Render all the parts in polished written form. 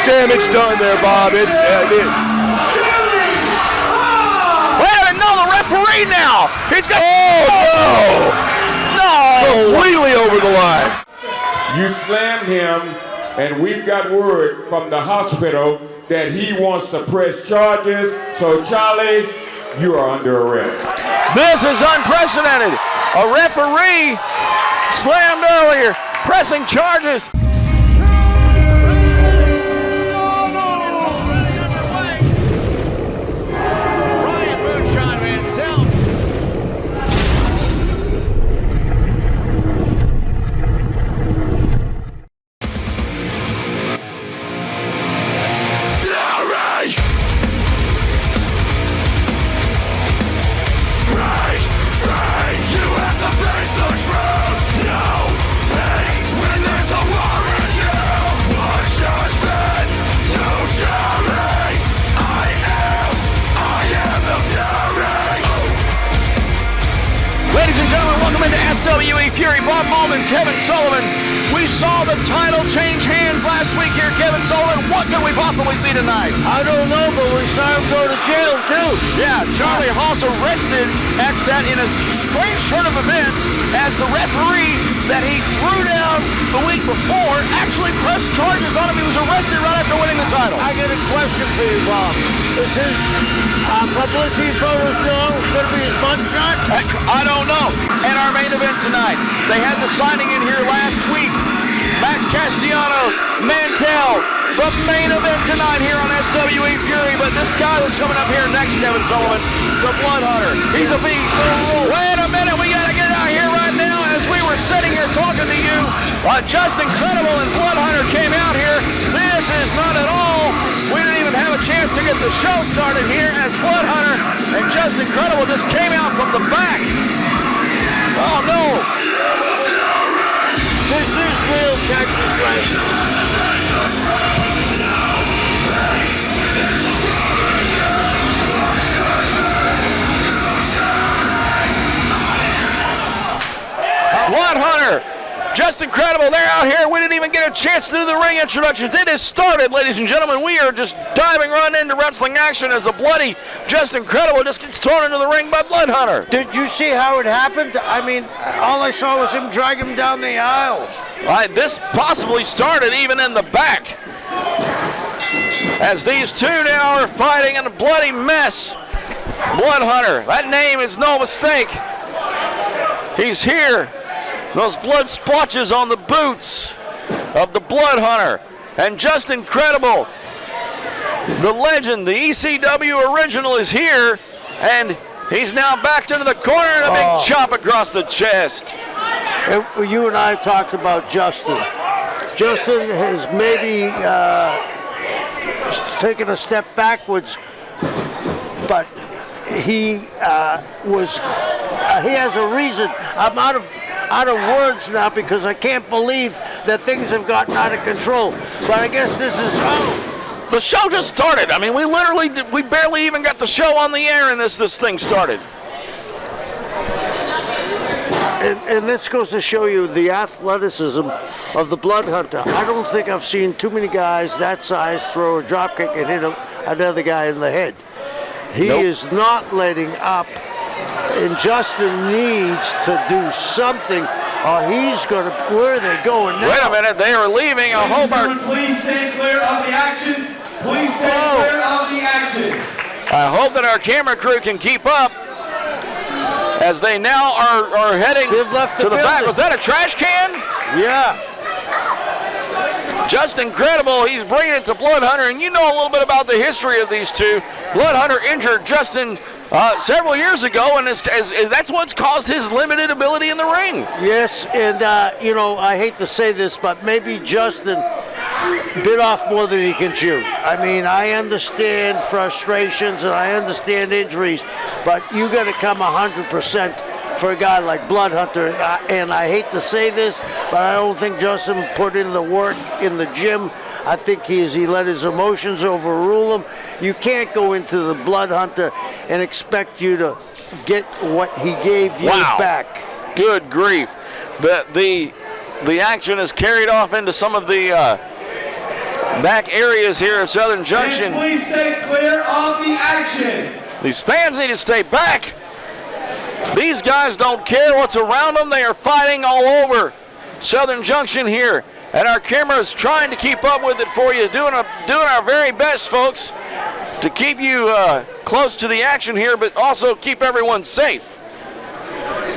damage done there, Bob. Wait a minute, no, the referee now. He's got. Oh, no. Completely over the line. You slammed him, and we've got word from the hospital that he wants to press charges. So, Charlie, you are under arrest. This is unprecedented. A referee slammed earlier, pressing charges. Moonshine, Mantell. Ladies and gentlemen, welcome into SWE Fury. Bob Malden, Kevin Sullivan. We saw the title change hands last week here, Kevin Sullivan. What could we possibly see tonight? I don't know, but we saw him go to jail, too. Yeah, Charlie Haas arrested after that in a strange turn of events as the referee that he threw down the week before actually pressed charges on him. He was arrested right after winning the title. I got a question for you, Bob. Is his publicity photos wrong? Could it be his mugshot? I don't know. And our main event tonight, they had the signing in here last week. Mack, Castellanos, Mantell. The main event tonight here on SWE Fury, but this guy that's coming up here next, Kevin Sullivan, the Blood Hunter. He's a beast. Wait a minute, we gotta get out here right now as we were sitting here talking to you. Just Incredible and Blood Hunter came out here. This is not at all. We didn't even have a chance to get the show started here as Blood Hunter and Just Incredible just came out from the back. Oh no. This is real Texas right. Blood Hunter, Just Incredible, they're out here. We didn't even get a chance to do the ring introductions. It has started, ladies and gentlemen. We are just diving right into wrestling action as a bloody Just Incredible just gets thrown into the ring by Blood Hunter. Did you see how it happened? I mean, all I saw was him drag him down the aisle. This possibly started even in the back. As these two now are fighting in a bloody mess. Blood Hunter, that name is no mistake. He's here. Those blood splotches on the boots of the Blood Hunter. And Just Incredible, the legend, the ECW original is here. And he's now backed into the corner and a big chop across the chest. You and I talked about Justin. Justin has maybe taken a step backwards, but he has a reason. I'm out of words now because I can't believe that things have gotten out of control. But I guess this is the show just started. I mean, we barely even got the show on the air and this thing started. And this goes to show you the athleticism of the Blood Hunter. I don't think I've seen too many guys that size throw a dropkick and hit another guy in the head. He is not letting up. And Justin needs to do something, or he's going to. Where are they going now? Wait a minute, they are leaving. I hope please stand clear of the action. Please stand clear of the action. I hope that our camera crew can keep up as they now are heading to the back. Was that a trash can? Yeah. Just Incredible, he's bringing it to Blood Hunter, and you know a little bit about the history of these two. Blood Hunter injured Justin several years ago, and that's what's caused his limited ability in the ring. Yes, and I hate to say this, but maybe Justin bit off more than he can chew. I mean, I understand frustrations and I understand injuries, but you got to come 100% for a guy like Blood Hunter. And I hate to say this, but I don't think Justin put in the work in the gym. I think he let his emotions overrule him. You can't go into the Blood Hunter and expect you to get what he gave you back. Good grief. The action is carried off into some of the back areas here of Southern Junction. And please stay clear of the action. These fans need to stay back. These guys don't care what's around them. They are fighting all over Southern Junction here. And our camera's trying to keep up with it for you, doing our very best, folks, to keep you close to the action here, but also keep everyone safe.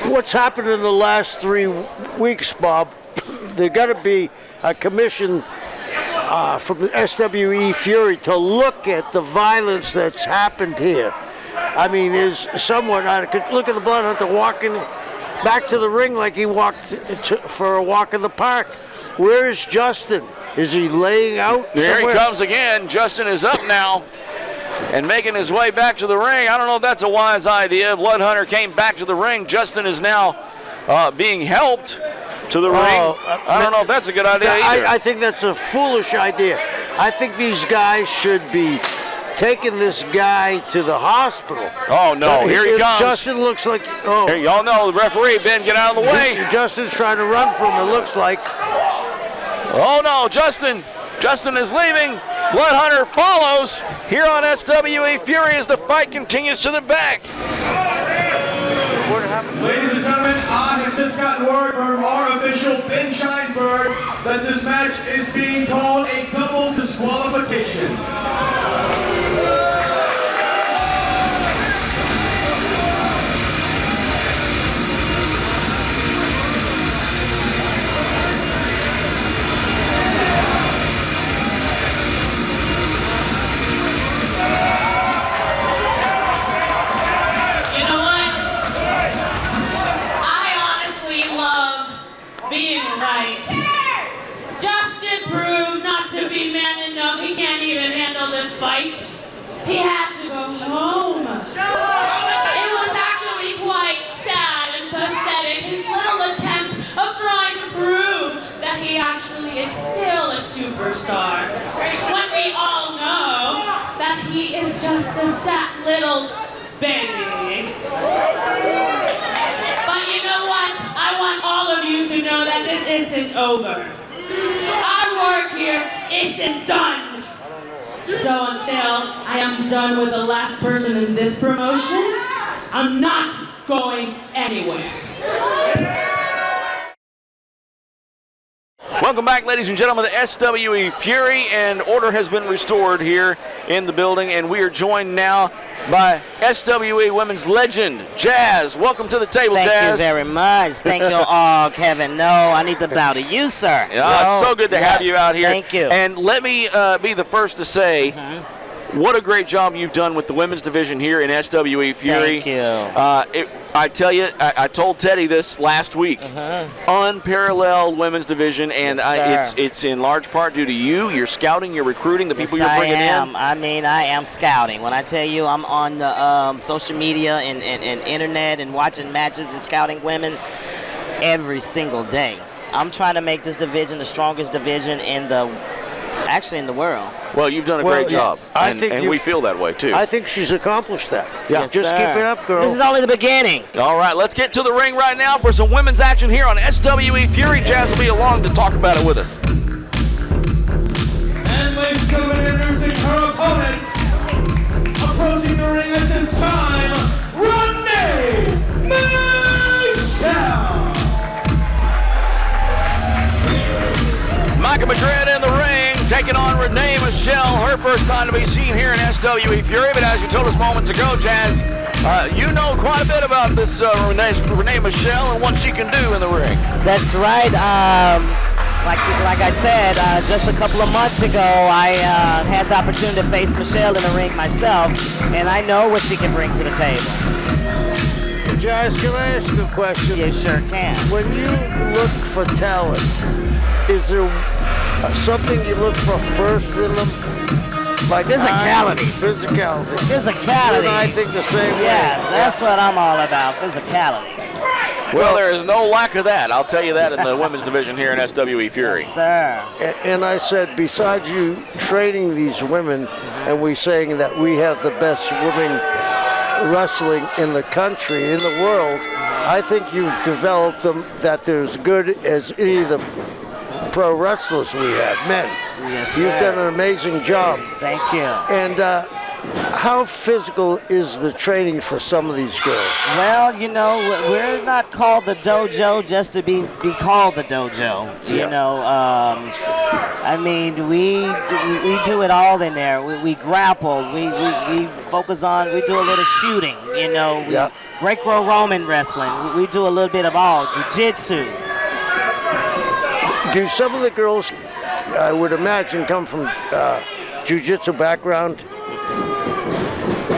What's happened in the last 3 weeks, Bob? There got to be a commission from the SWE Fury to look at the violence that's happened here. I mean, is someone out of look at the blood hunter walking back to the ring like he walked for a walk in the park. Where is Justin? Is he laying out There somewhere? he comes again. Justin is up now and making his way back to the ring. I don't know if that's a wise idea. Blood Hunter came back to the ring. Justin is now being helped to the ring. I don't know if that's a good idea either. I think that's a foolish idea. I think these guys should be taking this guy to the hospital. Oh, no. Here he comes. Justin looks like... Oh. Here, y'all know the referee, Ben, get out of the way. Justin's trying to run from him, it looks like. Oh, no. Justin is leaving. Blood Hunter follows here on SWE Fury as the fight continues to the back. Ladies and gentlemen, I have just gotten word from our official Ben Scheinberg that this match is being called a double disqualification. Being right. Justin proved not to be man enough. He can't even handle this fight. He had to go home. It was actually quite sad and pathetic, his little attempt of trying to prove that he actually is still a superstar. When we all know that he is just a sad little baby. But you know what? I want all of you to know that this isn't over. Our work here isn't done. So until I am done with the last person in this promotion, I'm not going anywhere. Welcome back, ladies and gentlemen, to SWE Fury, and order has been restored here in the building, and we are joined now by SWE Women's legend, Jazz. Welcome to the table, Jazz. Thank you very much. Thank you all, Kevin. No, I need to bow to you, sir. It's so good to have you out here. Thank you. And let me be the first to say, what a great job you've done with the women's division here in SWE Fury. Thank you. I tell you, I told Teddy this last week. Unparalleled women's division, and Yes, it's in large part due to you, your scouting, your recruiting, the people you're bringing in. I mean, I am scouting. When I tell you I'm on the social media and internet and watching matches and scouting women every single day. I'm trying to make this division the strongest division in the world. Well, you've done a great job, yes. I think and we feel that way, too. I think she's accomplished that. Yeah. Yes, Just sir. keep it up, girl. This is only the beginning. All right, let's get to the ring right now for some women's action here on SWE Fury. Jazz will be along to talk about it with us. And ladies and gentlemen, introducing her opponent, approaching the ring at this time, Rodney Mantell. Micah Madrid in the ring, taking on Renee Michelle. Her first time to be seen here in SWE Fury, but as you told us moments ago, Jazz, you know quite a bit about this Renee Michelle and what she can do in the ring. That's right. Like I said, just a couple of months ago, I had the opportunity to face Michelle in the ring myself, and I know what she can bring to the table. Jazz, can I ask you a question? You sure can. When you look for talent, is there something you look for first in them? Like Physicality. Physicality. Physicality. And I think the same way. Yes, that's what I'm all about, physicality. Well, there is no lack of that. I'll tell you that in the women's division here in SWE Fury. Yes, sir. And I said, besides you training these women, and we saying that we have the best women wrestling in the country, in the world, I think you've developed them that they're as good as any of the pro wrestlers we have, men. Yes, You've sir. done an amazing job. Thank you. And how physical is the training for some of these girls? Well, you know, we're not called the dojo just to be called the dojo. You know, I mean, we do it all in there. We grapple. We focus on. We do a little shooting. You know, Greco-Roman wrestling. We do a little bit of all. Jiu-jitsu. Do some of the girls, I would imagine, come from jiu-jitsu background?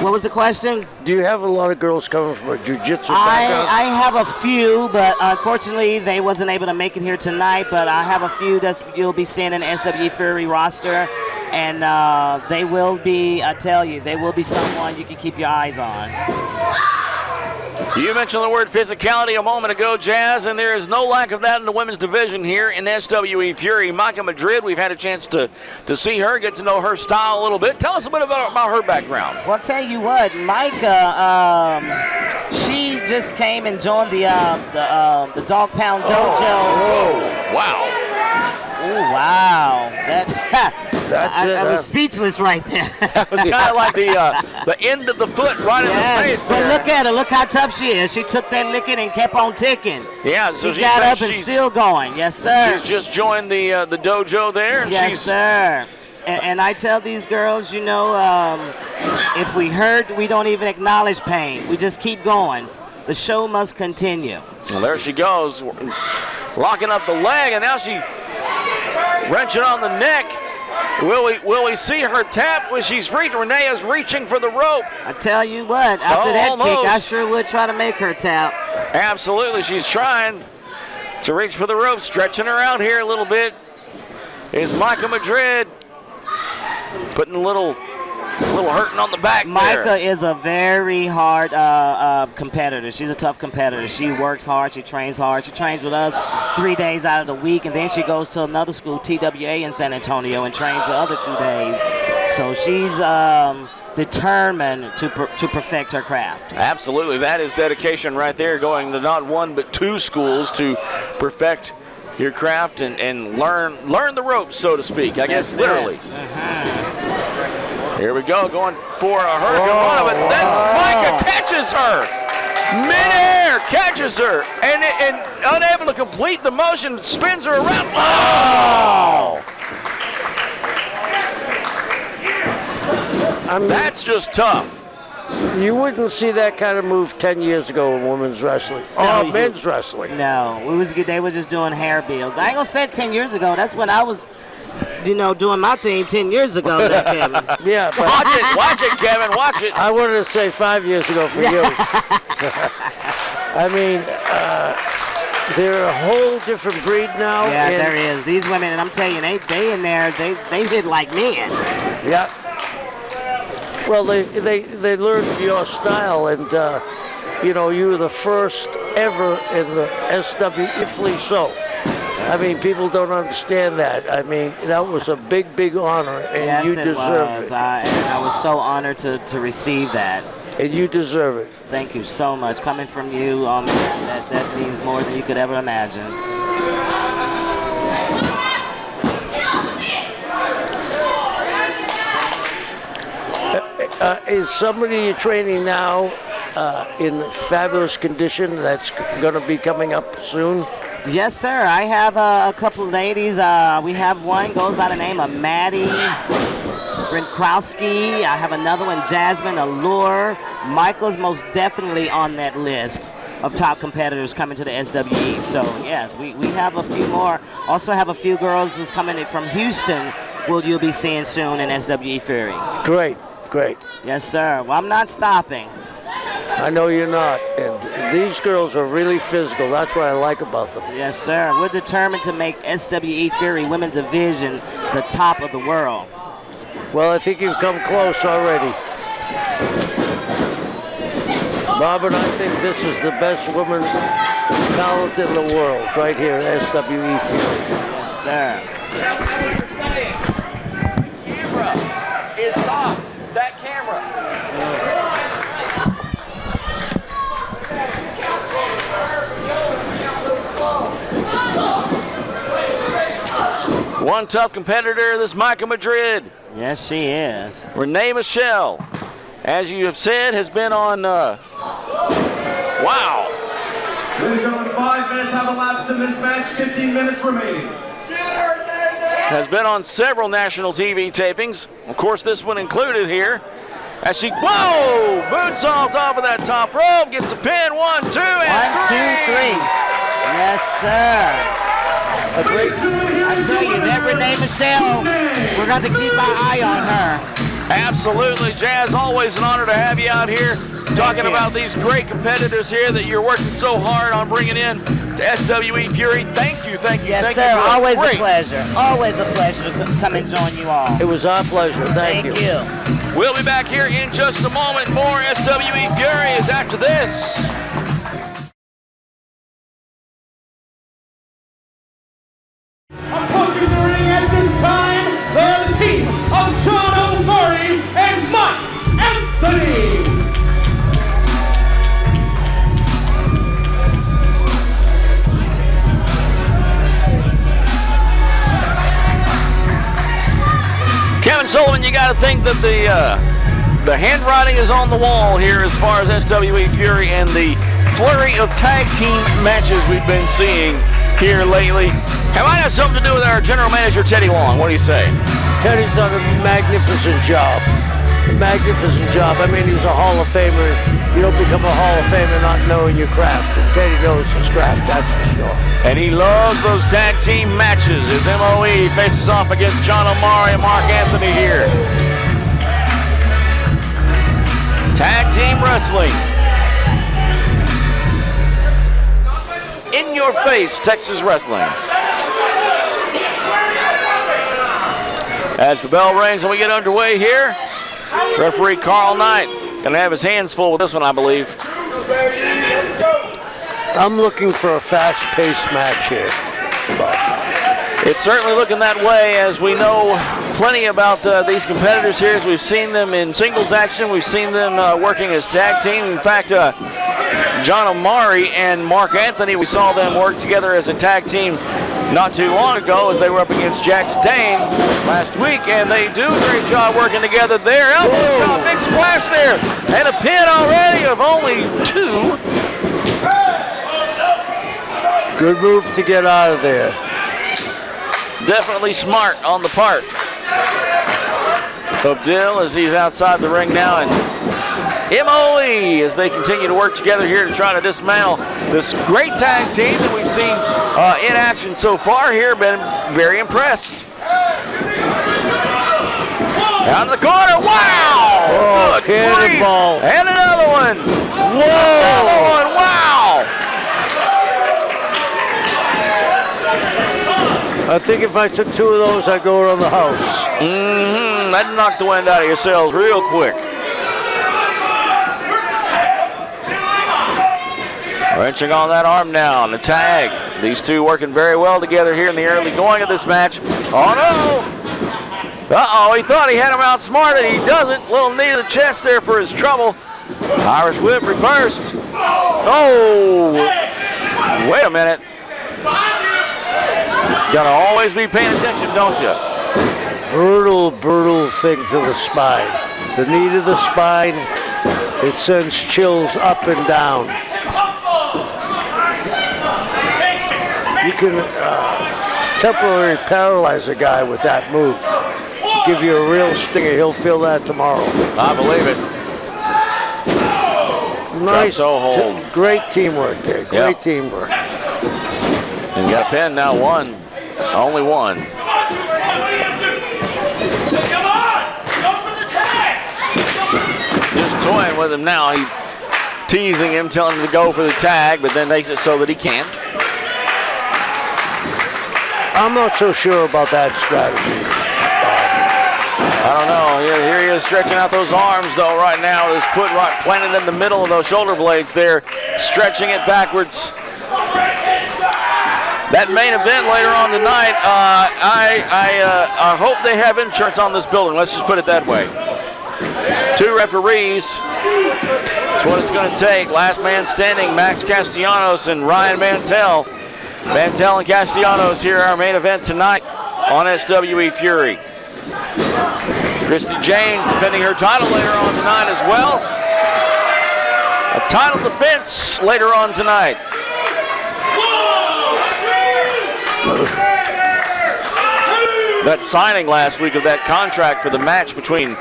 What was the question? Do you have a lot of girls coming from a jiu-jitsu background? I have a few, but unfortunately they wasn't able to make it here tonight. But I have a few that you'll be seeing in the SWE Fury roster, and they will be. I tell you, they will be someone you can keep your eyes on. You mentioned the word physicality a moment ago, Jazz, and there is no lack of that in the women's division here in SWE Fury. Micah Madrid, we've had a chance to see her, get to know her style a little bit. Tell us a bit about her background. Well, I'll tell you what, Micah, she just came and joined the Dog Pound Dojo. Oh, wow. Oh, wow. I was speechless right there. It was kind of like the end of the foot right in the face there. But look at her. Look how tough she is. She took that licking and kept on ticking. Yeah, so she got up and still going. Yes, sir. She's just joined the dojo there. And yes, sir. And I tell these girls, you know, if we hurt, we don't even acknowledge pain. We just keep going. The show must continue. Well, there she goes, locking up the leg, and now she wrenching on the neck. Will we see her tap when she's reaching? Renee is reaching for the rope. I tell you what, after that kick, I sure would try to make her tap. Absolutely, she's trying to reach for the rope, stretching her out here a little bit. Is Micah Madrid putting a little hurting on the back there. Micah is a very hard competitor. She's a tough competitor. She works hard. She trains hard. She trains with us 3 days out of the week, and then she goes to another school, TWA in San Antonio, and trains the other 2 days. So she's determined to perfect her craft. Absolutely. That is dedication right there, going to not 1 but 2 schools to perfect your craft and learn the ropes, so to speak. I guess literally. Here we go, going for a hurricane, but then Micah catches her. Midair catches her, and unable to complete the motion, spins her around. Oh! I mean, that's just tough. You wouldn't see that kind of move 10 years ago in women's wrestling or men's wrestling. No, they were just doing hair bills. I ain't gonna say 10 years ago. That's when I was, doing my thing 10 years ago. Kevin. Yeah, but watch it, Kevin, watch it. I wanted to say 5 years ago for you. I mean, they're a whole different breed now. Yeah, there is. These women, and I'm telling you, they in there, they hit like men. Yeah. Well, they learned your style, and you were the first ever in the SWE so. I mean, people don't understand that. I mean, that was a big, big honor, and you deserve it. I was so honored to receive that. And you deserve it. Thank you so much. Coming from you, that means more than you could ever imagine. Is somebody you're training now in fabulous condition that's going to be coming up soon? Yes, sir. I have a couple of ladies. We have one goes by the name of Maddie Brinkowski. I have another one, Jasmine Allure. Michael's most definitely on that list of top competitors coming to the SWE. So, yes, we have a few more. Also have a few girls that's coming from Houston you'll be seeing soon in SWE Fury. Great. Yes, sir. Well, I'm not stopping. I know you're not. And these girls are really physical. That's what I like about them. Yes, sir. We're determined to make SWE Fury Women's Division the top of the world. Well, I think you've come close already. Bob and I think this is the best woman talent in the world right here at SWE Fury. Yes, sir. Camera is locked. That camera. One tough competitor, this Michael Madrid. Yes, she is. Renee Michelle, as you have said, has been on, wow. Ladies and gentlemen, 5 minutes have elapsed in this match, 15 minutes remaining. Has been on several national TV tapings. Of course, this one included here. As she, whoa, moonsaults off of that top rope, gets a pin, 1, 2, and 1, 2, 3. Yes, sir. A great, I tell you, that Renee Michelle, we're going to keep our eye on her. Absolutely, Jazz. Always an honor to have you out here talking about these great competitors here that you're working so hard on bringing in to SWE Fury. Thank you, thank you, yes, thank sir. you. Always a pleasure. Always a pleasure to come and join you all. It was our pleasure. Thank you. We'll be back here in just a moment. More SWE Fury is after this. Approaching the ring at this time, they're the team of John O'Murray and Mack Anthony. Kevin Sullivan, you got to think that the handwriting is on the wall here as far as SWE Fury and the flurry of tag team matches we've been seeing here lately. It might have something to do with our general manager, Teddy Long. What do you say? Teddy's done a magnificent job. Magnificent job. I mean, he's a Hall of Famer. You don't become a Hall of Famer not knowing your craft. And Teddy knows his craft, that's for sure. And he loves those tag team matches. His MOE faces off against John O'Murray and Mark Anthony here. Tag team wrestling. In your face, Texas wrestling. As the bell rings and we get underway here, referee Carl Knight gonna have his hands full with this one, I believe. I'm looking for a fast-paced match here. It's certainly looking that way, as we know plenty about these competitors here, as we've seen them in singles action. We've seen them working as tag team. In fact, John O'Murray and Mark Anthony, we saw them work together as a tag team not too long ago as they were up against Jax Dane last week, and they do a great job working together there. Elbow drop, big splash there, and a pin already of only 2. Good move to get out of there. Definitely smart on the part of Dill as he's outside the ring now, and MOE as they continue to work together here to try to dismantle this great tag team that we've seen in action so far here. Been very impressed. Out of the corner, wow! Oh, Good cannonball. grief. And another one. Whoa! Another one, wow! I think if I took 2 of those, I'd go around the house. That'd knock the wind out of your sails real quick. Wrenching on that arm now, and the tag. These two working very well together here in the early going of this match. Oh no! Uh-oh, he thought he had him outsmarted. He doesn't. Little knee to the chest there for his trouble. Irish whip reversed. Oh! Wait a minute. Gotta always be paying attention, don't you? Brutal, brutal thing to the spine. The knee to the spine, it sends chills up and down. You can temporarily paralyze a guy with that move. Give you a real stinger. He'll feel that tomorrow. I believe it. Nice, hold. Great teamwork there. Great teamwork. And got a pin now, 1. Only 1. Just toying with him now. He's teasing him, telling him to go for the tag, but then makes it so that he can't. I'm not so sure about that strategy. I don't know. Here he is stretching out those arms, though, right now. His foot right planted in the middle of those shoulder blades there, stretching it backwards. That main event later on tonight, I hope they have insurance on this building. Let's just put it that way. 2 referees. That's what it's going to take. Last man standing, Max Castellanos and Ryan Mantell. Mantell and Castellanos here, our main event tonight. on SWE Fury. Christy Jaynes defending her title later on tonight as well. A title defense later on tonight. That signing last week of that contract for the match between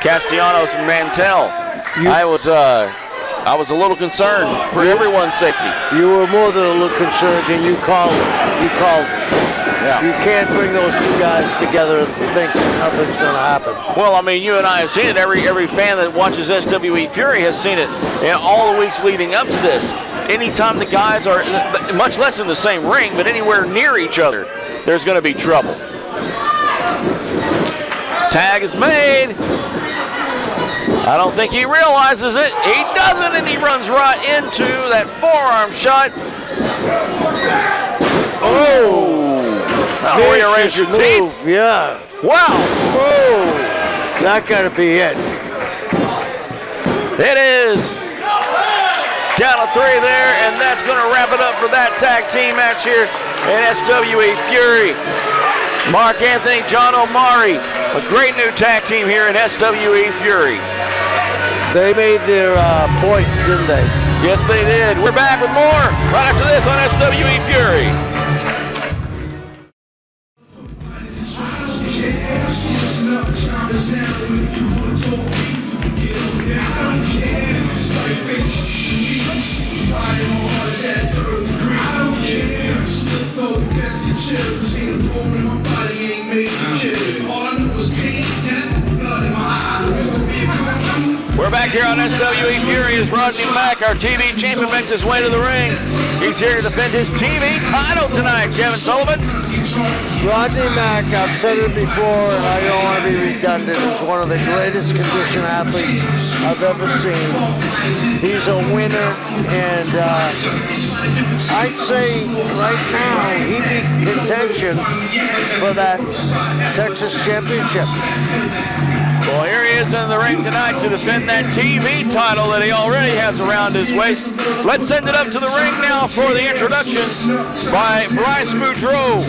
Castellanos and Mantell, I was a little concerned for everyone's safety. You were more than a little concerned, and you called. Yeah. You can't bring those two guys together and think nothing's going to happen. Well, I mean, you and I have seen it. Every fan that watches SWE Fury has seen it in all the weeks leading up to this. Anytime the guys are, much less in the same ring, but anywhere near each other, there's going to be trouble. Tag is made. I don't think he realizes it. He doesn't, and he runs right into that forearm shot. Oh! Rearrange your teeth. Yeah. Wow. Oh, that got to be it. It is. Count of 3 there, and that's going to wrap it up for that tag team match here in SWE Fury. Mark Anthony, John Omari, a great new tag team here in SWE Fury. They made their point, didn't they? Yes, they did. We're back with more right after this on SWE Fury. We're back here on SWE Fury as Rodney Mack, our TV champion, makes his way to the ring. He's here to defend his TV title tonight, Kevin Sullivan. Rodney Mack, I've said it before, and I don't want to be redundant, is one of the greatest conditioned athletes I've ever seen. He's a winner, and I'd say right now he'd be contention for that Texas championship. Well, here he is in the ring tonight to defend that TV title that he already has around his waist. Let's send it up to the ring now for the introductions by Bryce Boudreaux.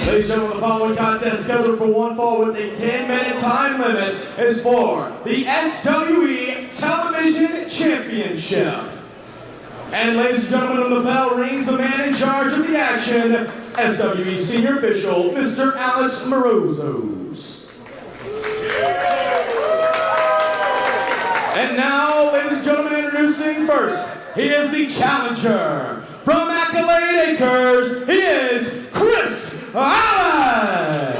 Ladies and gentlemen, the following contest scheduled for one fall with a 10-minute time limit is for the SWE Television Championship. And ladies and gentlemen, when the bell rings, the man in charge of the action, SWE Senior Official, Mr. Alex Morozos. And now, ladies and gentlemen, introducing first, he is the challenger. From Accolade Acres, he is Chris Allen.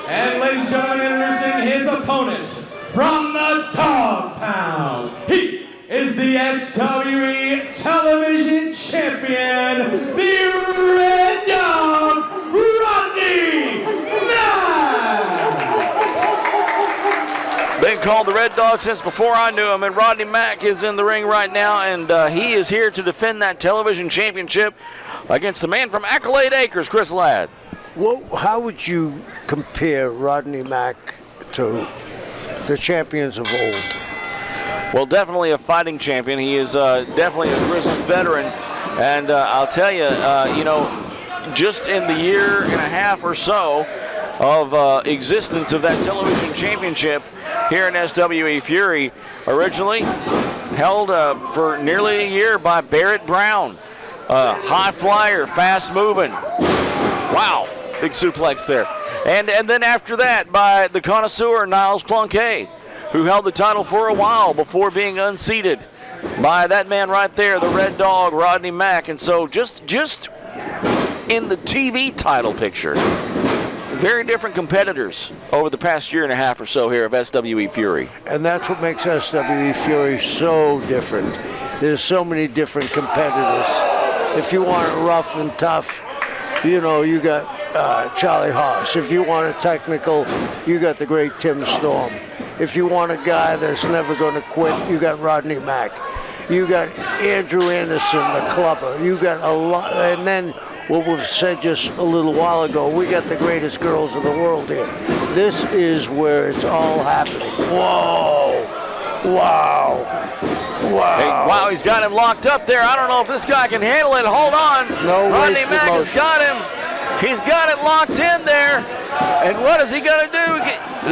And ladies and gentlemen, introducing his opponent from the Dog Pound, he is the SWE Television Champion, the Red Dog, Rodney Mack. Been called the Red Dog since before I knew him, and Rodney Mack is in the ring right now, and he is here to defend that television championship against the man from Accolade Acres, Chris Ladd. Well, how would you compare Rodney Mack to the champions of old? Well, definitely a fighting champion. He is definitely a grizzled veteran, and I'll tell you, just in the year and a half or so of existence of that television championship here in SWE Fury, originally held for nearly a year by Barrett Brown, high flyer, fast moving. Wow, big suplex there. And then after that by the connoisseur Niles Plunquet, who held the title for a while before being unseated by that man right there, the Red Dog, Rodney Mack. And so just in the TV title picture, very different competitors over the past year and a half or so here of SWE Fury. And that's what makes SWE Fury so different. There's so many different competitors. If you want it rough and tough, you got Charlie Haas. If you want it technical, you got the great Tim Storm. If you want a guy that's never going to quit, you got Rodney Mack. You got Andrew Anderson, the clubber. You got a lot, and then what we've said just a little while ago, we got the greatest girls in the world here. This is where it's all happening. Whoa! Wow! Wow! Hey, wow, he's got him locked up there. I don't know if this guy can handle it. Hold on. No Rodney wasted Mack has motion. got him. He's got it locked in there. And what is he going to do?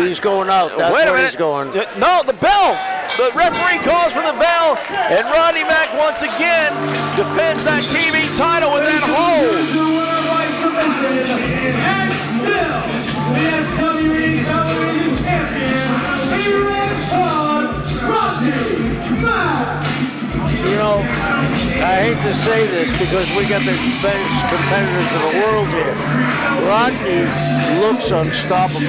He's going out. That's Wait a where minute. he's going. No, the bell. The referee calls for the bell, and Rodney Mack once again defends that TV title with that hold. The worldwide submission, and still the SWE Television Champion, Rodney Mack. You know, I hate to say this because we got the best competitors in the world here. Rodney looks unstoppable.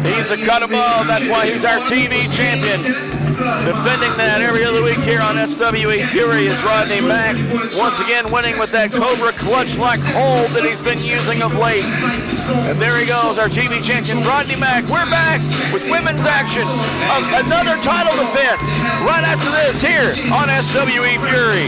He's a cut above. That's why he's our TV champion. Defending that every other week here on SWE Fury is Rodney Mack. Once again winning with that Cobra clutch-like hold that he's been using of late. And there he goes, our TV champion, Rodney Mack. We're back with women's action. Another title defense right after this here on SWE Fury.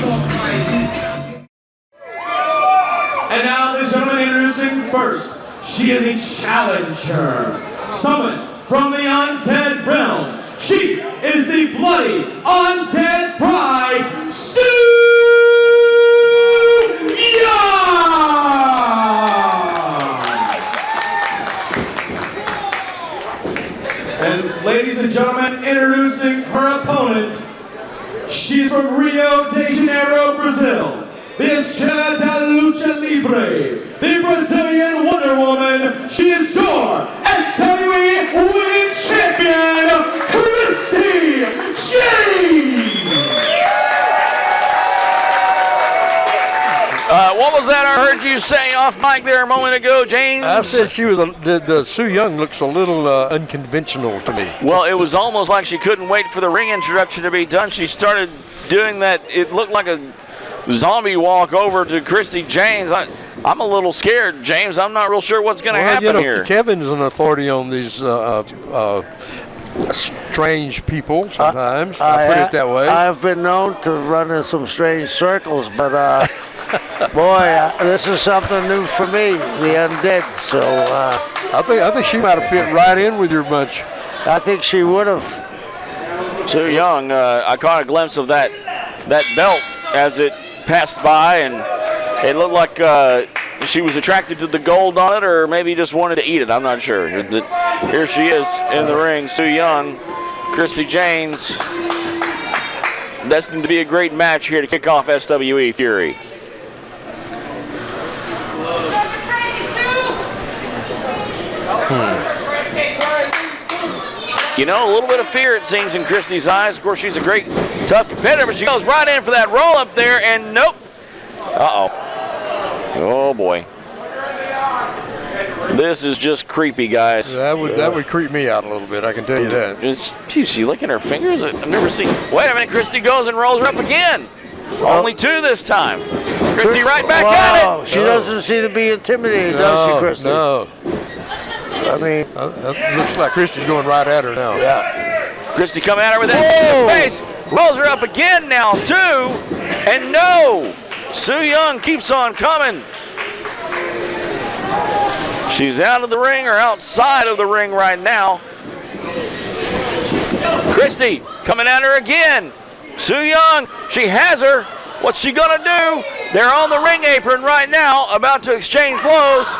And now the gentleman introducing first. She is a challenger. Summoned from the undead realm. She is the bloody undead bride, Sue Young! And ladies and gentlemen, introducing her opponent. She's from Rio de Janeiro, Brazil. The Estrella da Lucha Libre, the Brazilian Wonder Woman. She is your SWE Women's Champion, Christy Jaynes. What was that I heard you say off mic there a moment ago, Jaynes? I said she was the Sue Young looks a little unconventional to me. Well, it was almost like she couldn't wait for the ring introduction to be done. She started doing that. It looked like a zombie walk over to Christy Jaynes. I'm a little scared, James. I'm not real sure what's going to happen here. Kevin's an authority on these strange people sometimes. I put it that way. I've been known to run in some strange circles, but boy, this is something new for me, the undead. So I think she might have fit right in with your bunch. I think she would have. Sue Young, I caught a glimpse of that belt as it passed by, and it looked like she was attracted to the gold on it, or maybe just wanted to eat it. I'm not sure. Here she is in the ring, Sue Young, Christy Jaynes. Destined to be a great match here to kick off SWE Fury. You know, a little bit of fear, it seems, in Christy's eyes. Of course, she's a great, tough competitor, but she goes right in for that roll up there, and nope. Uh-oh. Oh, boy. This is just creepy, guys. That would creep me out a little bit, I can tell you that. Is she licking her fingers? I've never seen. Wait a minute, Christy goes and rolls her up again. Only two this time. Christy right back at it. She doesn't seem to be intimidated, does she, Christy? No. I mean, that looks like Christy's going right at her now. Yeah. Christy come at her with that in the face. Rolls her up again now, too. And no. Sue Young keeps on coming. She's out of the ring or outside of the ring right now. Christy coming at her again. Sue Young, she has her. What's she gonna do? They're on the ring apron right now, about to exchange blows.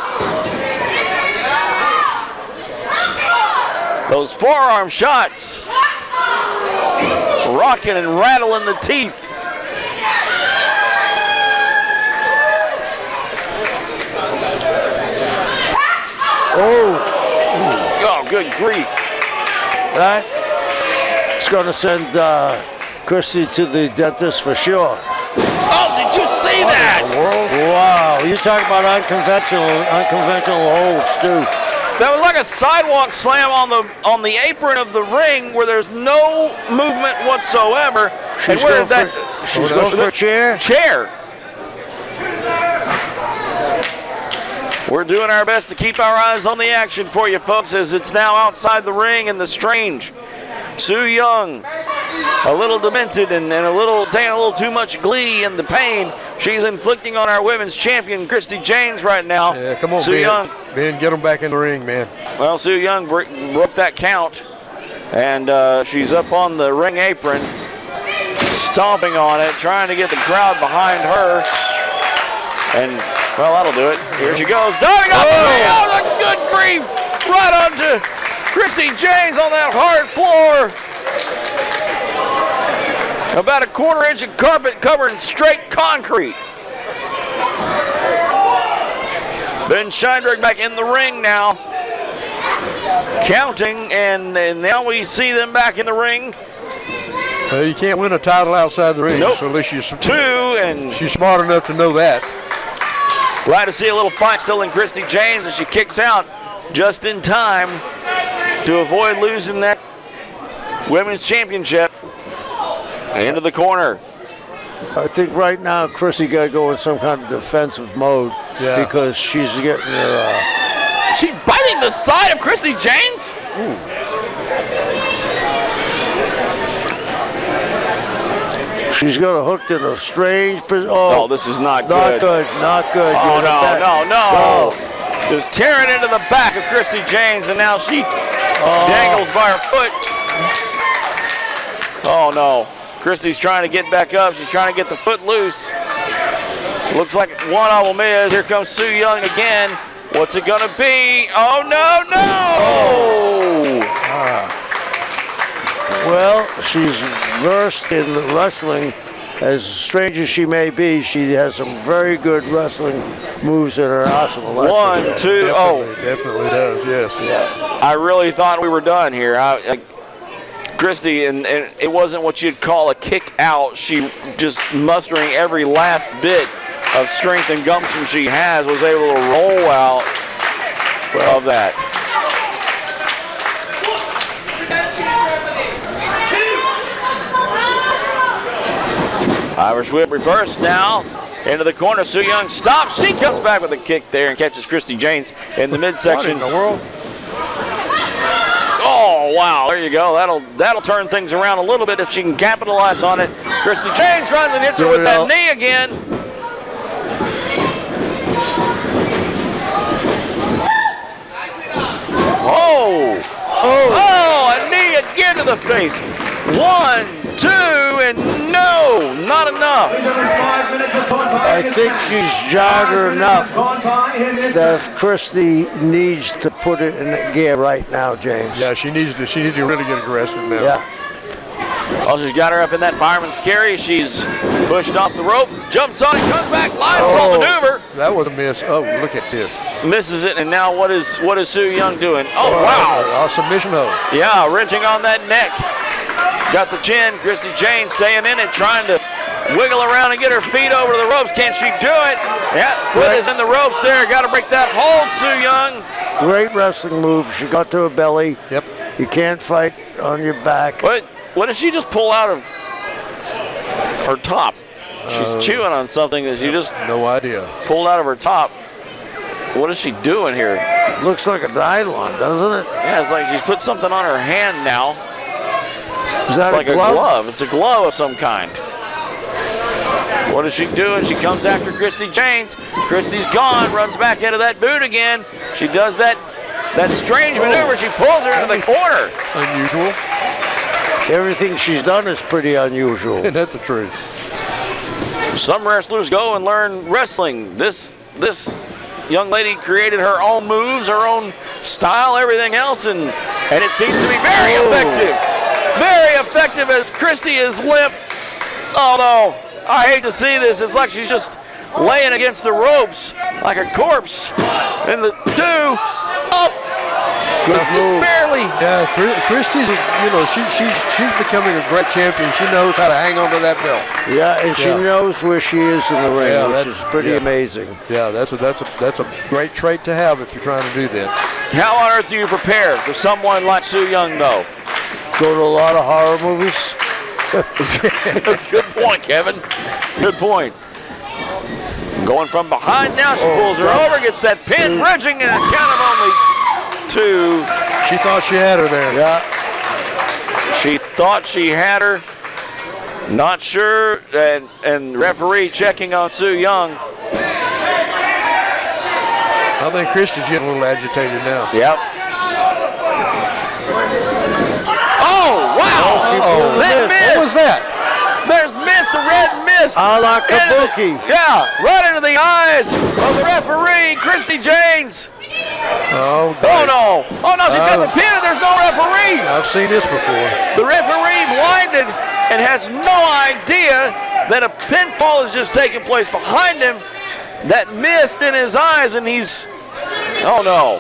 Those forearm shots, rocking and rattling the teeth. Oh, good grief. It's going to send Christy to the dentist for sure. Oh, did you see that? Wow, you talk about unconventional holds too. That was like a sidewalk slam on the apron of the ring where there's no movement whatsoever. She's going for a chair? Chair. We're doing our best to keep our eyes on the action for you folks as it's now outside the ring and the strange Sue Young a little demented and a little taking a little too much glee in the pain she's inflicting on our women's champion, Christy Jaynes, right now. Yeah, come on, Sue Ben. Young. Ben, get them back in the ring, man. Well, Sue Young broke that count, and she's up on the ring apron, stomping on it, trying to get the crowd behind her. And, well, that'll do it. Here she goes. Diving up the ring. Oh, good grief. Right onto Christy Jaynes on that hard floor. About a quarter-inch of carpet covered in straight concrete. Ben Scheinberg back in the ring now. Counting, and now we see them back in the ring. You can't win a title outside the ring. Nope. So at least she's 2, and she's smart enough to know that. glad to see a little fight still in Christy Jaynes as she kicks out just in time to avoid losing that women's championship. Into the corner. I think right now Christy got to go in some kind of defensive mode because she's getting her. She biting the side of Christy Jaynes? She's got her hooked in a strange position. Oh, this is not Not good. good, not good. Oh, You're no. Just tearing into the back of Christy Jaynes, and now she dangles by her foot. Oh, no. Christy's trying to get back up. She's trying to get the foot loose. Looks like one of them is. Here comes Sue Young again. What's it going to be? Oh, no. Well, she's versed in wrestling. As strange as she may be, she has some very good wrestling moves in her arsenal. 1, 2, Definitely does, yes. Yeah. I really thought we were done here. Christy, and it wasn't what you'd call a kick out. She just mustering every last bit of strength and gumption she has, was able to roll out of that. Irish whip reverse now into the corner. Sue Young stops. She comes back with a kick there and catches Christy Jaynes in the midsection. What in the world? Oh, wow, there you go. That'll turn things around a little bit if she can capitalize on it. Christy Jaynes runs and hits her with that knee again. Oh, a knee again to the face. 1, 2, and no, not enough. I think she's jarred her enough that Christy needs to put it in gear right now, James. Yeah, she needs to really get aggressive now. Yeah. Well, she's got her up in that fireman's carry. She's pushed off the rope, jumps on it, comes back, line saw maneuver. That was a miss. Oh, look at this. Misses it, and now what is Sue Young doing? Oh, wow. A submission hold. Yeah, wrenching on that neck. Got the chin. Christy Jaynes staying in it, trying to wiggle around and get her feet over the ropes. Can she do it? Yeah, foot is in the ropes there. Got to break that hold, Sue Young. Great wrestling move. She got to her belly. Yep. You can't fight on your back. What did she just pull out of her top? She's chewing on something that she just no idea pulled out of her top. What is she doing here? Looks like a nylon, doesn't it? Yeah, it's like she's put something on her hand now. Is that It's like a glove? It's a glove of some kind. What is she doing? She comes after Christy Jaynes. Christy's gone, runs back into that boot again. She does that strange maneuver. She pulls her into the corner. unusual. Everything she's done is pretty unusual. And that's the truth. Some wrestlers go and learn wrestling. This young lady created her own moves, her own style, everything else, and it seems to be very effective. Very effective as Christy is limp. Oh no, I hate to see this. It's like she's just laying against the ropes like a corpse. And the 2, up, just barely. Yeah, Christy's, she's becoming a great champion. She knows how to hang on to that belt. Yeah, and she knows where she is in the ring, which is pretty amazing. Yeah, that's a great trait to have if you're trying to do that. How on earth do you prepare for someone like Sue Young, though? Go to a lot of horror movies. Good point, Kevin. Good point. Going from behind now, she pulls her over, gets that pin, bridging, and a count of only 2. She thought she had her there. Yeah. She thought she had her. Not sure, and referee checking on Su Yung. I think Christy's getting a little agitated now. Yep. Oh, wow! That missed. What was that? There's mist, the red mist. A la Kabuki. Yeah, right into the eyes of the referee, Christy Jaynes. Oh, no. Oh, no, she's got the pin and there's no referee. I've seen this before. The referee blinded and has no idea that a pinfall is just taking place behind him. That mist in his eyes, and he's, oh no.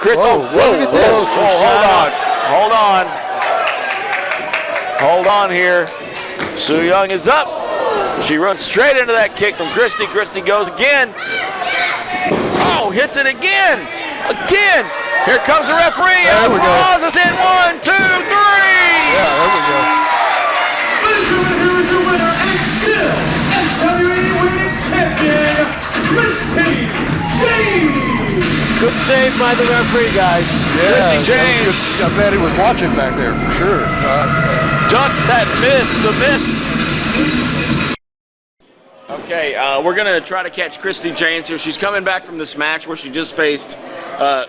Chris, whoa, look at this. Hold on here. Su Yung is up. She runs straight into that kick from Christy. Christy goes again. Oh, hits it again. Here comes the referee. There we go. Is in 1, 2, 3. Yeah, there we go. Ladies and gentlemen, here is your winner and still SWE Women's Champion, Christy Jaynes. Good save by the referee, guys. Christy Jaynes. I bet he was watching back there for sure. Ducked that miss, the miss. Okay, we're going to try to catch Christy Jaynes here. She's coming back from this match where she just faced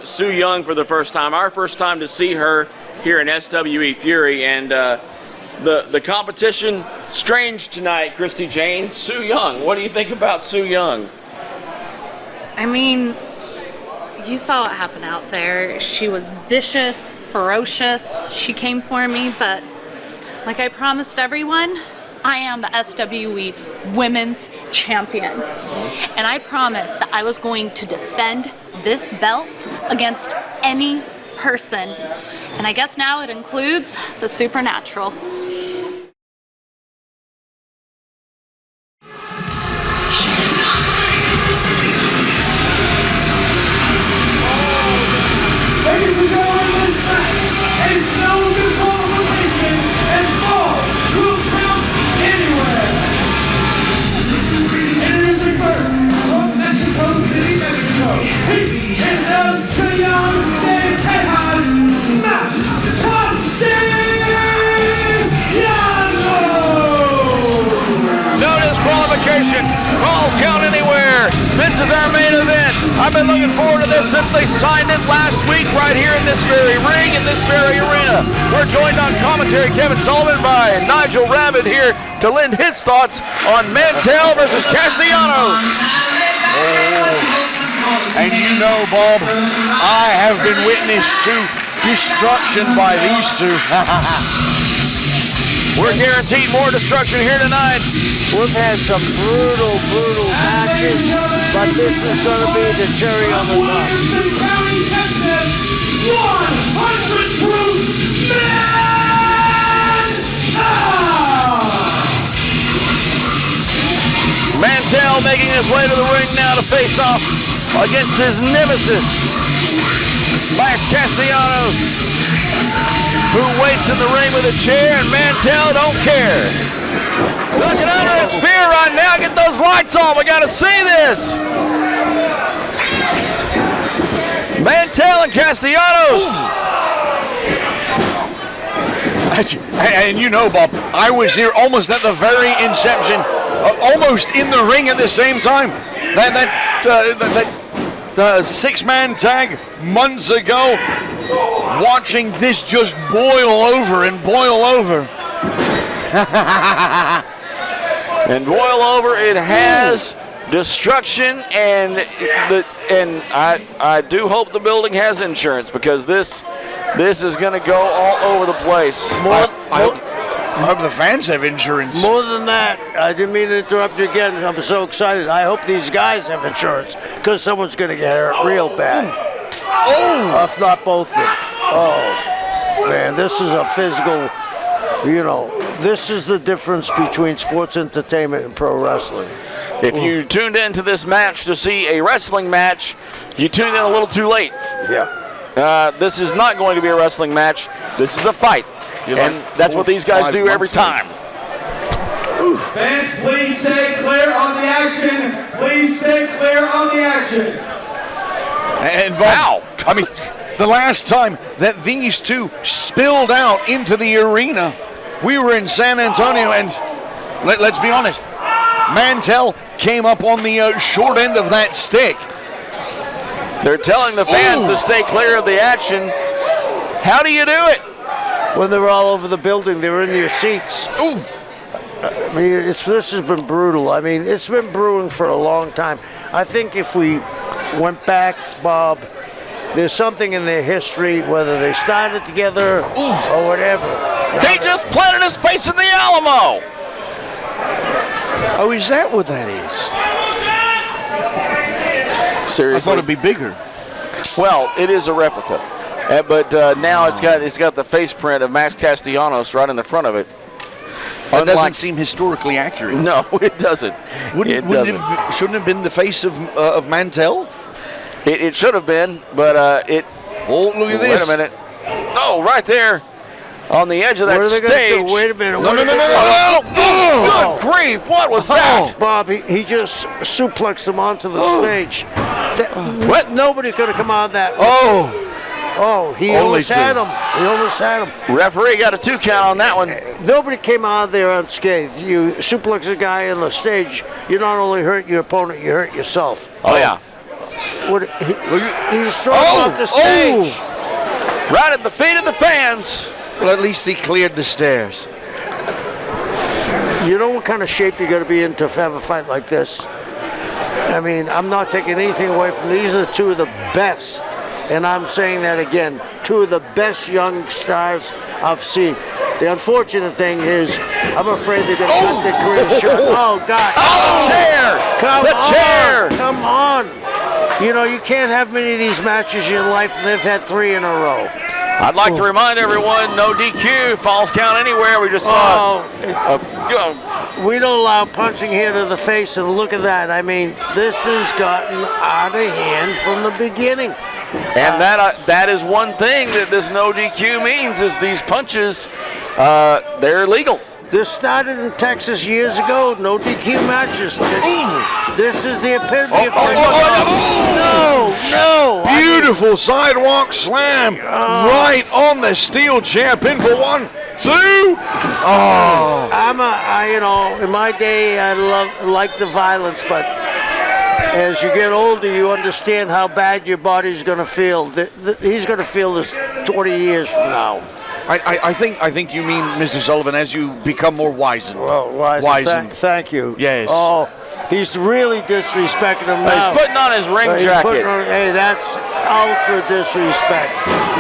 Su Yung for the first time. Our first time to see her here in SWE Fury. And the competition, strange tonight, Christy Jaynes. Su Yung, what do you think about Su Yung? I mean, you saw what happened out there. She was vicious, ferocious. She came for me, but like I promised everyone, I am the SWE Women's Champion. And I promised that I was going to defend this belt against any person. And I guess now it includes the supernatural. Ladies and gentlemen, this match is no disqualification and falls will count anywhere. Introducing first from Mexico City, Mexico, he is El Chillon de Texas, Mack Castellanos. No disqualification. Calls count anywhere. This is our main event. I've been looking forward to this since they signed it last week right here in this very ring, in this very arena. We're joined on commentary, Kevin Sullivan, by Nigel Rabbit here to lend his thoughts on Mantell versus Castellanos. And you know, Bob, I have been witness to destruction by these two. We're guaranteed more destruction here tonight. We've had some brutal matches, but this is going to be the cherry on the top. 100 proof Mantell making his way to the ring now to face off against his nemesis, Mack Castellanos, who waits in the ring with a chair, and Mantell don't care. Looking under a spear right now. Get those lights on. We got to see this. Mantell and Castellanos. And you know, Bob, I was here almost at the very inception, almost in the ring at the same time. That six-man tag months ago, watching this just boil over and boil over. And boil over, it has destruction, and I do hope the building has insurance, because this is going to go all over the place. I hope the fans have insurance. More than that, I didn't mean to interrupt you again. I'm so excited. I hope these guys have insurance, because someone's going to get hurt real bad. If not both of them. Oh, man, this is a physical, this is the difference between sports entertainment and pro wrestling. If you tuned into this match to see a wrestling match, you tuned in a little too late. Yeah. This is not going to be a wrestling match. This is a fight. And that's what these guys do every time. Fans, please stay clear on the action. Please stay clear on the action. And Bob, I mean, The last time that these two spilled out into the arena, we were in San Antonio, and let's be honest, Mantell came up on the short end of that stick. They're telling the fans to stay clear of the action. How do you do it? When they were all over the building, they were in their seats. Ooh. I mean, this has been brutal. I mean, it's been brewing for a long time. I think if we went back, Bob, there's something in their history, whether they started together or whatever. He just planted his face in the Alamo. Oh, is that what that is? Seriously? I thought it'd be bigger. Well, it is a replica, but now it's got the face print of Max Castellanos right in the front of it. That doesn't seem historically accurate. No, it doesn't. Shouldn't have been the face of Mantell? It should have been, but it. Oh, look at this! Wait a minute. Oh, right there, on the edge of that What are they stage. gonna do? Wait a minute. No! Good grief! What was that? Bob, he just suplexed him onto the stage. What? Nobody could have come out of that. He almost had him. He almost had him. Referee got a 2 count on that one. Nobody came out of there unscathed. You suplex a guy on the stage, you not only hurt your opponent, you hurt yourself. Oh yeah. He was thrown off the stage. Right at the feet of the fans. Well, at least he cleared the stairs. You know what kind of shape you got to be in to have a fight like this? I mean, I'm not taking anything away from these. Are the two of the best. And I'm saying that again, 2 of the best young stars I've seen. The unfortunate thing is, I'm afraid they're going to cut their career short. Oh, God. Oh, the chair! Come on. You know, you can't have many of these matches in your life, and they've had 3 in a row. I'd like to remind everyone, no DQ, falls count anywhere. We just saw we don't allow punching here to the face, and look at that. I mean, this has gotten out of hand from the beginning. And that is one thing that this no DQ means, is these punches, they're illegal. This started in Texas years ago, no DQ matches. This is the epitome of No! Beautiful sidewalk slam right on the steel chair. Pin for 1, 2. Oh! In my day, I like the violence, but as you get older, you understand how bad your body's going to feel. He's going to feel this 20 years from now. I think you mean, Mr. Sullivan, as you become more wizened. Well, wizened. Thank you. Yes. Oh, he's really disrespecting him now. He's putting on his ring jacket. Hey, that's ultra disrespect.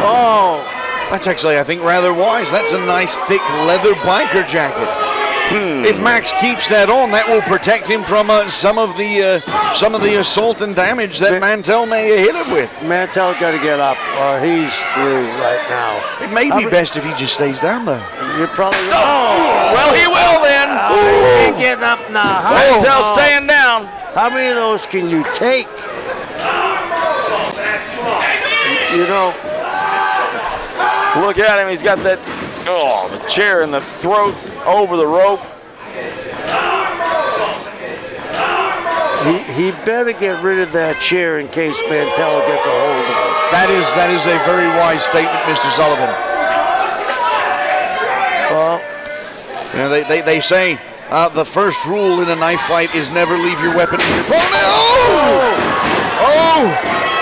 Oh. That's actually, I think, rather wise. That's a nice, thick leather biker jacket. If Max keeps that on, that will protect him from some of the assault and damage that Mantell may hit him with. Mantell got to get up, or he's through right now. It may be best if he just stays down, though. You're probably well, he will then. He ain't getting up now. Mantell's staying down. How many of those can you take? You know. Look at him. He's got that. Oh, the chair in the throat, over the rope. He better get rid of that chair in case Mantell gets a hold of it. That is a very wise statement, Mr. Sullivan. Well, you know, they say the first rule in a knife fight is never leave your weapon in your opponent.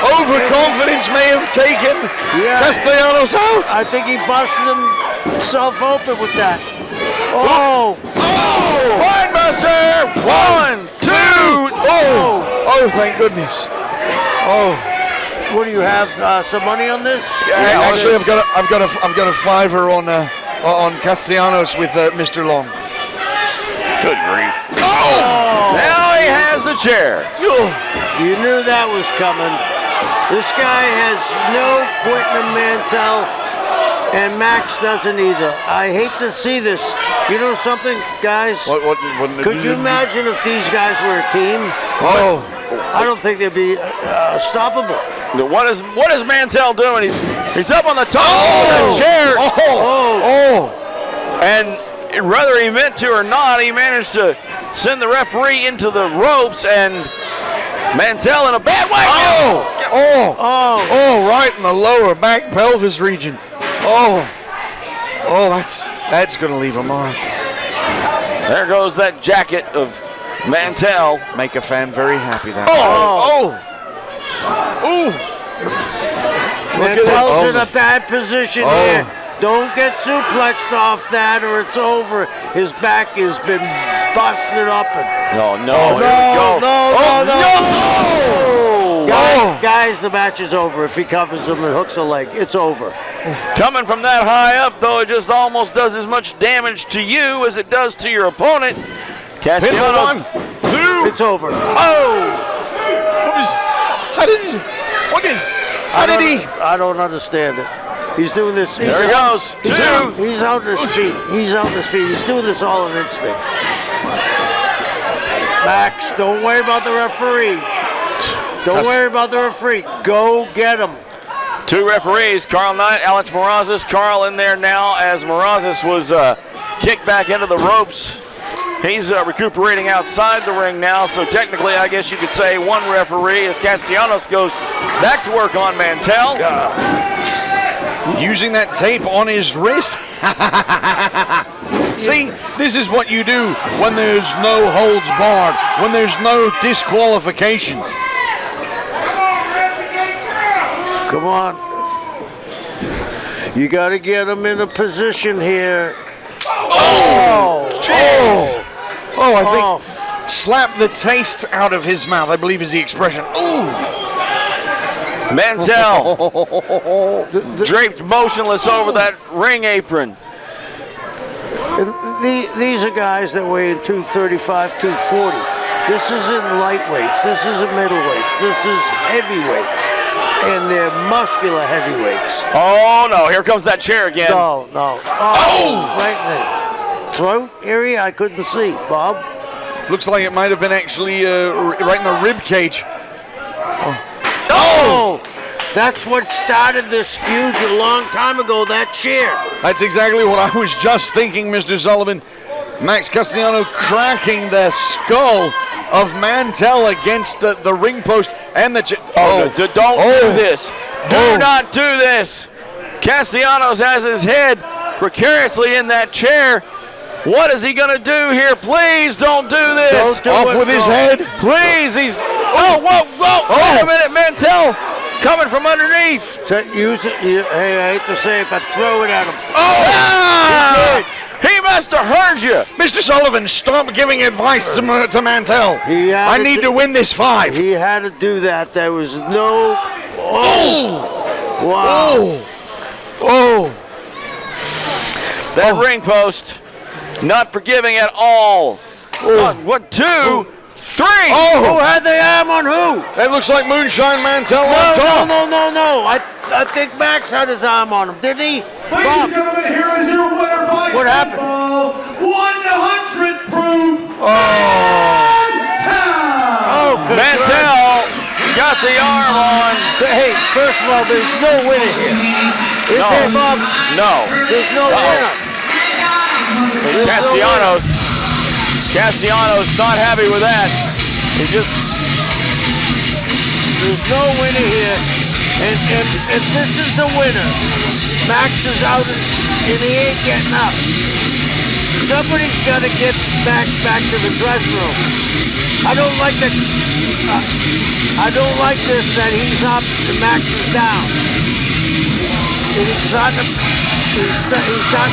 Overconfidence may have taken Castellanos out. I think he busted himself open with that. Spinebuster! 1, 2. Oh, thank goodness. What do you have? Some money on this? Yeah, actually, I've got a $5 on Castellanos with Mr. Long. Good grief. Now he has the chair. You knew that was coming. This guy has no quitting in Mantell, and Max doesn't either. I hate to see this. You know something, guys? Could you imagine if these guys were a team? I don't think they'd be stoppable. What is Mantell doing? He's up on the top of the chair. And whether he meant to or not, he managed to send the referee into the ropes, and Mantell in a bad way. Oh, right in the lower back pelvis region. Oh, that's going to leave a mark. There goes that jacket of Mantell. Make a fan very happy. That. Mantell's in a bad position here. Don't get suplexed off that or it's over. His back has been busted up. No. Guys, the match is over. If he covers him and hooks a leg, it's over. Coming from that high up, though, it just almost does as much damage to you as it does to your opponent. Castellanos. 1, 2. It's over. How did he? I don't understand it. He's doing this. There he goes. 2. He's out on his feet. He's doing this all on instinct. Max, don't worry about the referee. Go get him. 2 referees, Carl Knight, Alex Morazes. Carl in there now as Morazes was kicked back into the ropes. He's recuperating outside the ring now, so technically I guess you could say 1 referee as Castellanos goes back to work on Mantell. Using that tape on his wrist. See, this is what you do when there's no holds barred, when there's no disqualifications. Come on. You got to get him in a position here. I think slap the taste out of his mouth, I believe is the expression. Mantell draped motionless over that ring apron. These are guys that weigh in 235, 240. This isn't lightweights. This isn't middleweights. This is heavyweights. And they're muscular heavyweights. Oh, no. Here comes that chair again. No. Right in the throat area, I couldn't see. Bob? Looks like it might have been actually right in the rib cage. That's what started this feud a long time ago, that chair. That's exactly what I was just thinking, Mr. Sullivan. Max Castellanos cracking the skull of Mantell against the ring post and the chair. Don't do this. Do not do this. Castellanos has his head precariously in that chair. What is he going to do here? Please don't do this. Off with his head. Please. He's. Whoa. Wait a minute, Mantell. Coming from underneath. Hey, I hate to say it, but throw it at him. He must have heard you. Mr. Sullivan, stop giving advice to Mantell. I need to win this 5. He had to do that. There was no... Wow. That ring post, not forgiving at all. 1, 2, 3. Who had the arm on who? That looks like Moonshine Mantell on top. No. I think Max had his arm on him, didn't he? Ladies and gentlemen, here is your winner by What happened? 100 proof. Mantell got the arm on. Hey, first of all, there's no winner here. Is there, Bob? No. There's no winner. Castellanos not happy with that. There's no winner here. And if this is the winner, Max is out and he ain't getting up. Somebody's got to get Max back to the dressing room. I don't like this that he's up and Max is down. And he's starting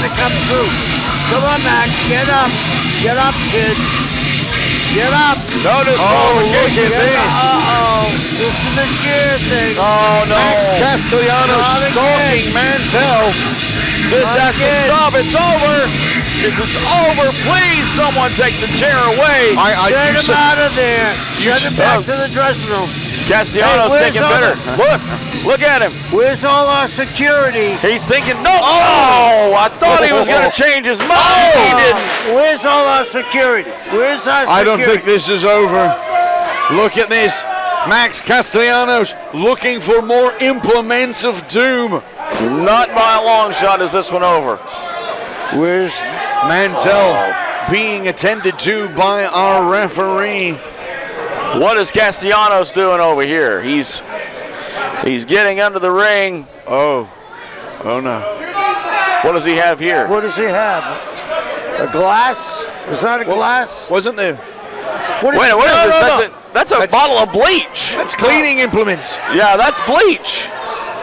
to come through. Come on, Max, get up. Get up, kid. Get up. No disqualification. This is the cheer thing. Oh, no. Max Castellanos stalking Mantell. This has to stop. It's over. This is over. Please, someone take the chair away. Send him out of there. Send him back to the dressing room. Castellanos thinking better. Look at him. Where's all our security? He's thinking, no. I thought he was going to change his mind. He didn't. Where's all our security? Where's our security? I don't think this is over. Look at this. Max Castellanos looking for more implements of doom. Not by a long shot is this one over. Where's Mantell being attended to by our referee? What is Castellanos doing over here? He's getting under the ring. Oh no. What does he have here? What does he have? A glass? Is that a glass? Wasn't there? Wait, what is this? That's a bottle of bleach. That's cleaning implements. Yeah, that's bleach.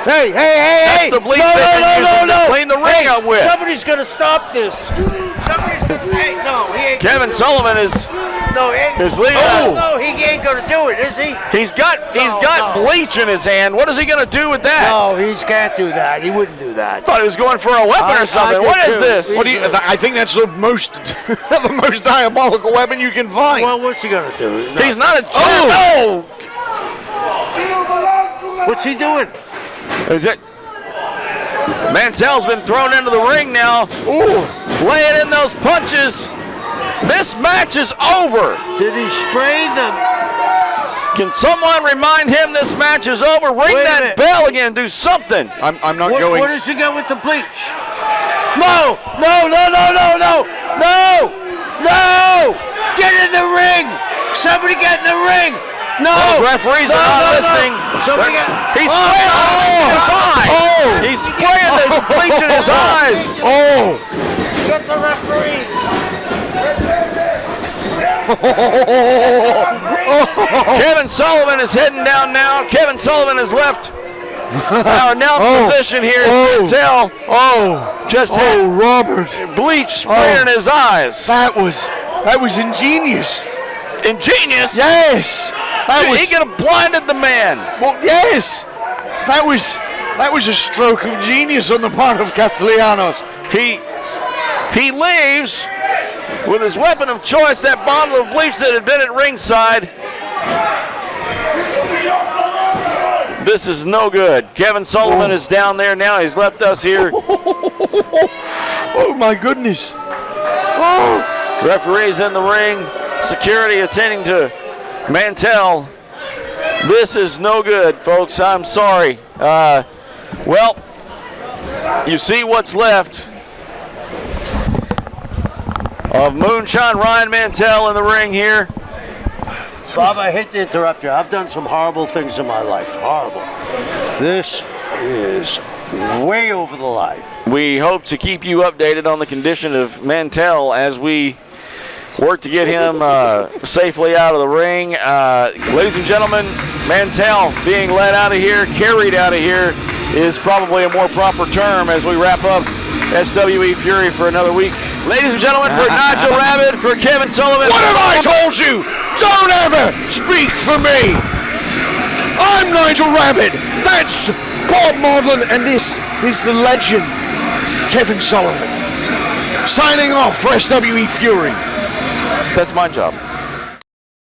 Hey! That's the bleach to clean the ring up with. Somebody's gonna stop this. Somebody's gonna. Hey, no, he ain't. Kevin Sullivan is leaving. No, he ain't gonna do it, is he? He's got bleach in his hand. What is he gonna do with that? No, he can't do that. He wouldn't do that. I thought he was going for a weapon or something. What is this? What do you? I think that's the most diabolical weapon you can find. Well, what's he gonna do? No. He's not a champ. What's he doing? Is it? Mantell's been thrown into the ring now. Ooh, laying in those punches. This match is over. Did he spray them? Can someone remind him this match is over? Ring that bell again. Do something. I'm not going. What does he got with the bleach? No! Get in the ring! Somebody get in the ring! No! Those referees are not listening. He's spraying his eyes. He's spraying the bleach in his eyes. Get the referees! Kevin Sullivan is heading down now. Kevin Sullivan has left our announce position here. Mantell just had Robert, bleach spraying in his eyes. that was ingenious. Ingenious? Yes. He could have blinded the man. Well, yes. That was a stroke of genius on the part of Castellanos. He leaves with his weapon of choice, that bottle of bleach that had been at ringside. This is no good. Kevin Sullivan is down there now. He's left us here. Oh my goodness. Referees in the ring. Security attending to Mantell. This is no good, folks. I'm sorry. Well, you see what's left of Moonshine Ryan Mantell in the ring here. Bob, I hate to interrupt you. I've done some horrible things in my life. Horrible. This is way over the line. We hope to keep you updated on the condition of Mantell as we work to get him safely out of the ring. Ladies and gentlemen, Mantell being led out of here, carried out of here, is probably a more proper term as we wrap up SWE Fury for another week. Ladies and gentlemen, for Nigel Rabbit, for Kevin Sullivan. What have I told you? Don't ever speak for me. I'm Nigel Rabbit. That's Bob Maudlin, and this is the legend, Kevin Sullivan. Signing off for SWE Fury. That's my job.